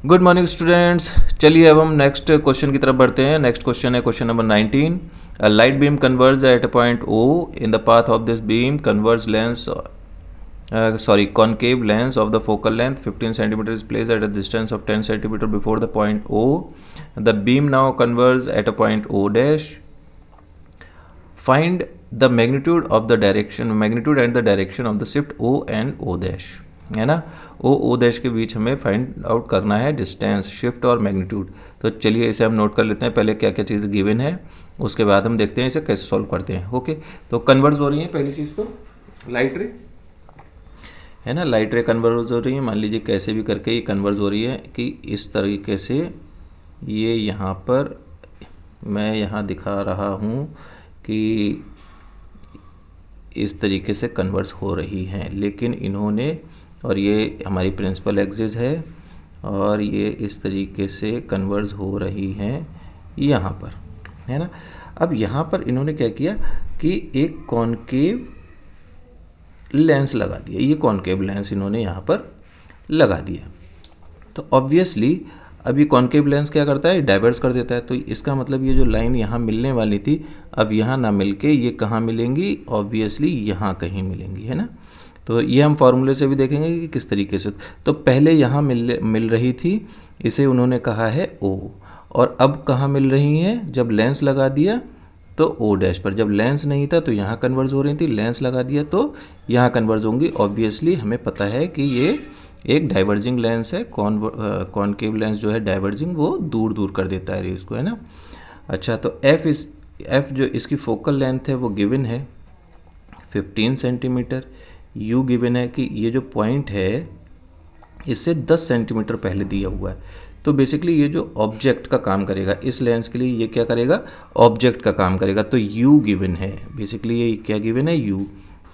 Good morning students. चलिए अब हम नेक्स्ट क्वेश्चन की तरफ बढ़ते हैं। नेक्स्ट क्वेश्चन है question number 19। A light beam converge at a point O in the path of this beam converge lens concave lens of the focal length 15 cm is placed at a distance of 10 cm before the point O. The beam now converges at a point O dash. Find the magnitude and the direction of the shift O and O dash, है ना। O dash के बीच हमें find out करना है distance, shift और magnitude. तो चलिए इसे हम नोट कर लेते हैं, पहले क्या क्या चीज़ गिवन है, उसके बाद हम देखते हैं इसे कैसे सॉल्व करते हैं। ओके, तो कन्वर्ज हो रही है पहली चीज़ तो लाइट रे, है ना। लाइट रे कन्वर्ज हो रही है, मान लीजिए कैसे भी करके ये कन्वर्ज हो रही है कि इस तरीके से ये यहाँ पर मैं यहाँ दिखा रहा हूँ कि इस तरीके से कन्वर्ज हो रही हैं, लेकिन इन्होंने, और ये हमारी प्रिंसिपल एक्सिस है और ये इस तरीके से कन्वर्ज हो रही हैं यहाँ पर, है ना। अब यहाँ पर इन्होंने क्या किया कि एक कॉनकेव लेंस लगा दिया, ये कॉनकेव लेंस इन्होंने यहाँ पर लगा दिया। तो ऑब्वियसली अभी कॉनकेव लेंस क्या करता है, डाइवर्स कर देता है। तो इसका मतलब ये जो लाइन यहाँ मिलने वाली थी अब यहाँ ना मिलके ये कहाँ मिलेंगी, ऑब्वियसली यहाँ कहीं मिलेंगी, है ना। तो ये हम फार्मूले से भी देखेंगे कि किस तरीके से। तो पहले यहाँ मिल रही थी, इसे उन्होंने कहा है O, और अब कहाँ मिल रही हैं, जब लेंस लगा दिया तो O डैश पर। जब लेंस नहीं था तो यहाँ कन्वर्ज हो रही थी, लेंस लगा दिया तो यहाँ कन्वर्ज होंगी। ऑब्वियसली हमें पता है कि ये एक डाइवर्जिंग लेंस है, कॉनकेव लेंस जो है डाइवर्जिंग, वो दूर दूर कर देता है रेज को, है ना। अच्छा, तो F जो इसकी फोकल लेंथ है वो गिवन है 15 सेंटीमीटर। U गिवन है कि ये जो पॉइंट है इससे 10 सेंटीमीटर पहले दिया हुआ है। तो बेसिकली ये जो ऑब्जेक्ट का काम करेगा इस लेंस के लिए, ये क्या करेगा, ऑब्जेक्ट का काम करेगा। तो U गिवन है, बेसिकली ये क्या गिवन है, U,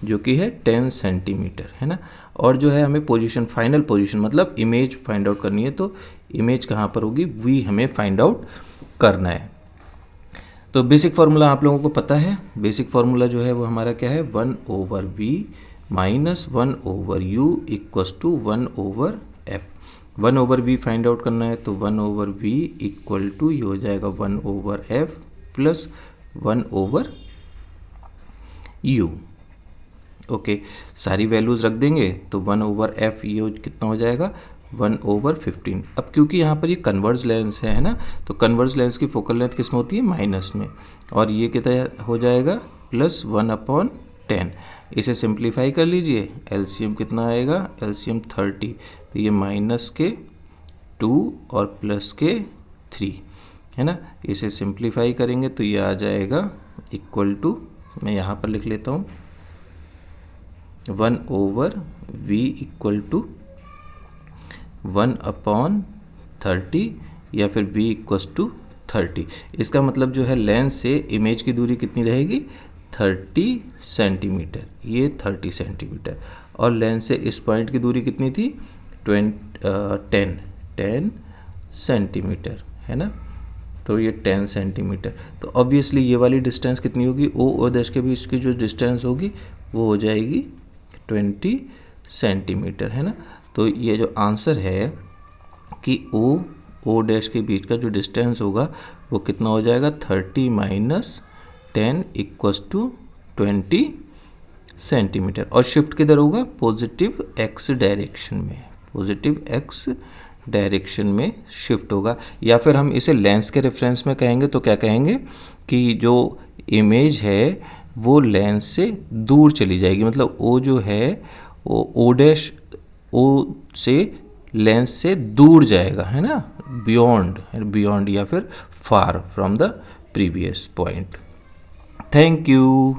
जो कि है 10 सेंटीमीटर, है ना। और जो है हमें पोजीशन, फाइनल पोजीशन मतलब इमेज फाइंड आउट करनी है। तो इमेज कहाँ पर होगी, V हमें फाइंड आउट करना है। तो बेसिक फार्मूला आप लोगों को पता है, बेसिक फार्मूला जो है वो हमारा क्या है, 1/V minus 1/U equals to 1/F। 1/V find out करना है तो 1/V इक्वल टू ये हो जाएगा 1/F प्लस 1/U। ओके, सारी वैल्यूज़ रख देंगे तो 1/F ये कितना हो जाएगा, 1/15। अब क्योंकि यहाँ पर ये कन्वर्ज लेंस है ना, तो कन्वर्ज लेंस की फोकल लेंथ किस में होती है, माइनस में, और ये कितना हो जाएगा, प्लस 1/10। इसे सिंप्लीफाई कर लीजिए, एलसीएम कितना आएगा, एलसीएम 30। तो ये माइनस के 2 और प्लस के 3, है ना। इसे सिंप्लीफाई करेंगे तो ये आ जाएगा इक्वल टू, मैं यहाँ पर लिख लेता हूँ, 1/V इक्वल टू 1/30 या फिर V इक्वस टू 30। इसका मतलब जो है लेंस से इमेज की दूरी कितनी रहेगी, 30 सेंटीमीटर, ये 30 सेंटीमीटर, और लेंस से इस पॉइंट की दूरी कितनी थी, 10 सेंटीमीटर, है ना। तो ये 10 सेंटीमीटर। तो ऑब्वियसली ये वाली डिस्टेंस कितनी होगी, O और डैश के बीच की जो डिस्टेंस होगी वो हो जाएगी 20 सेंटीमीटर, है ना। तो ये जो आंसर है कि O डैश के बीच का जो डिस्टेंस होगा वो कितना हो जाएगा, 30 माइनस 10 इक्वस टू 20 सेंटीमीटर। और शिफ्ट किधर होगा, पॉजिटिव X डायरेक्शन में, पॉजिटिव X डायरेक्शन में शिफ्ट होगा। या फिर हम इसे लेंस के रेफरेंस में कहेंगे तो क्या कहेंगे कि जो इमेज है वो लेंस से दूर चली जाएगी, मतलब O जो है वो O डैश O से लेंस से दूर जाएगा, है ना, बियॉन्ड या फिर far from the previous point. Thank you.